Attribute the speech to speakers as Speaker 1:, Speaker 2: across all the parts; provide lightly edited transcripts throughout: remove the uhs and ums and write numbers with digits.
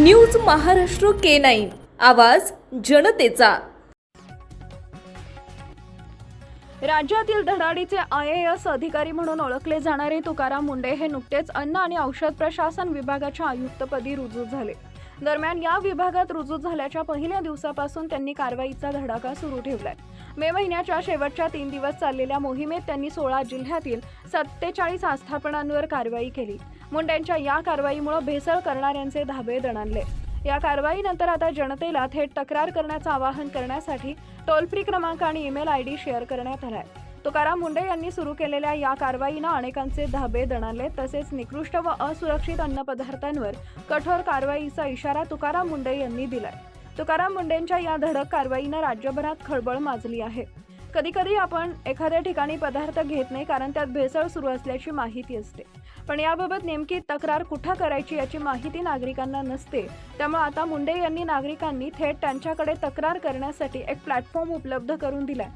Speaker 1: News Maharashtra K9 आवाज जनतेचा।
Speaker 2: राज्यातील धडाडीचे IAS अधिकारी म्हणून ओळखले जाणारे तुकाराम मुंडे हे नुकतेच अन्न आणि औषध प्रशासन विभागाच्या आयुक्तपदी रुजू झाले। दरम्यान या विभागात रुजू झाल्याच्या पहिल्या दिवसापासून त्यांनी कारवाईचा धडाका सुरू ठेवलाय। मे महिन्याच्या शेवटच्या 3 दिवस चाललेल्या मोहिमेत त्यांनी 16 जिल्ह्यातील 47 आस्थापनांवर कारवाई केली। मुंडेंच्या या कारवाईमुळे भेसळ करणाऱ्यांचे धाबे दणाणले। या कारवाईनंतर आता जनतेला थेट तक्रार करण्याचं आवाहन करण्यासाठी टोल फ्री क्रमांक आणि ईमेल ID शेअर करण्यात आलाय। तुकाराम मुंडे यांनी सुरू केलेल्या या कारवाईने अनेकांचे धाबे दणाणले, तसेच निकृष्ट व असुरक्षित अन्नपदार्थांवर कठोर कारवाईचा इशारा तुकाराम मुंडे यांनी दिलाय। तुकाराम मुंडेंच्या या धडक कारवाईने राज्यभरात खळबळ माजली आहे। कधी आपण एखाद्या ठिकाणी पदार्थ घेत नाही कारण त्यात भेसळ सुरू असल्याची माहिती असते, पण याबाबत नेमकी तक्रार कुठे करायची याची माहिती नागरिकांना नसते। त्यामुळे आता मुंडे यांनी नागरिकांनी थेट त्यांच्याकडे तक्रार करण्यासाठी एक प्लॅटफॉर्म उपलब्ध करून दिलाय।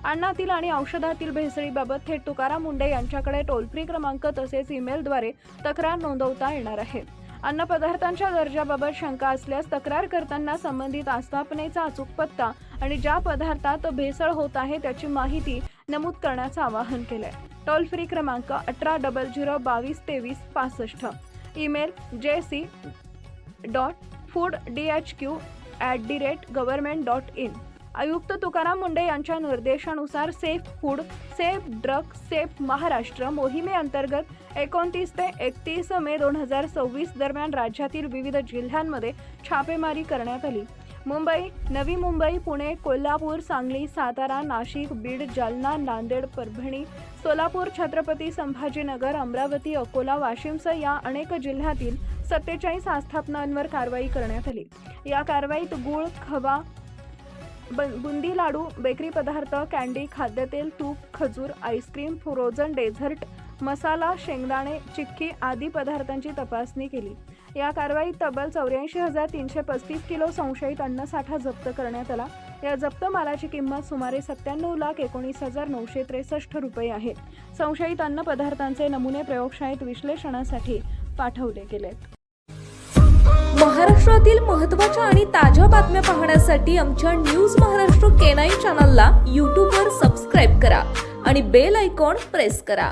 Speaker 2: अन्नातील आणि औषधातील भेसळीबाबत थेट तुकाराम मुंडे यांच्याकडे टोल फ्री क्रमांक तसेच ईमेलद्वारे तक्रार नोंदवता येणार आहे। अन्न पदार्थांच्या दर्जाबाबत शंका असल्यास तक्रार करताना संबंधित आस्थापनेचा अचूक पत्ता आणि ज्या पदार्थात भेसळ होत आहे त्याची माहिती नमूद करण्याचं आवाहन केलंय। टोल फ्री क्रमांक 1800222365, ईमेल jc.foodhq@government.in। आयुक्त तुकाराम मुंडे यांच्या निर्देशानुसार safe food, safe drug, safe Maharashtra मोहिमेअंतर्गत 29 ते 31 मे 2026 दरम्यान राज्यातील विविध जिल्ह्यांमध्ये छापेमारी करण्यात आली। मुंबई, नवी मुंबई, पुणे, कोल्हापूर, सांगली, सातारा, नाशिक, बीड, जालना, नांदेड, परभणी, सोलापूर, छत्रपती संभाजीनगर, अमरावती, अकोला, वाशिमसह या अनेक जिल्ह्यातील 47 आस्थापनांवर कारवाई करण्यात आली। या कारवाईत गूळ, खवा, बुंदी लाडू, बेकरी पदार्थ, कॅन्डी, खाद्यतेल, तूप, खजूर, आईस्क्रीम, फ्रोझन डेझर्ट, मसाला, शेंगदाणे, चिक्की आदी पदार्थांची तपासणी केली। या कारवाईत तब्बल 84,335 किलो संशयित अन्नसाठा जप्त करण्यात आला। या जप्त मालाची किंमत सुमारे 97,19,963 रुपये आहे। संशयित अन्न पदार्थांचे नमुने प्रयोगशाळेत विश्लेषणासाठी पाठवले गेलेत।
Speaker 1: महाराष्ट्रातील महत्त्वाच्या आणि ताज्या बातम्या पाहण्यासाठी आमच्या न्यूज महाराष्ट्र K9 चॅनलला YouTube वर सबस्क्राइब करा आणि बेल आयकॉन प्रेस करा।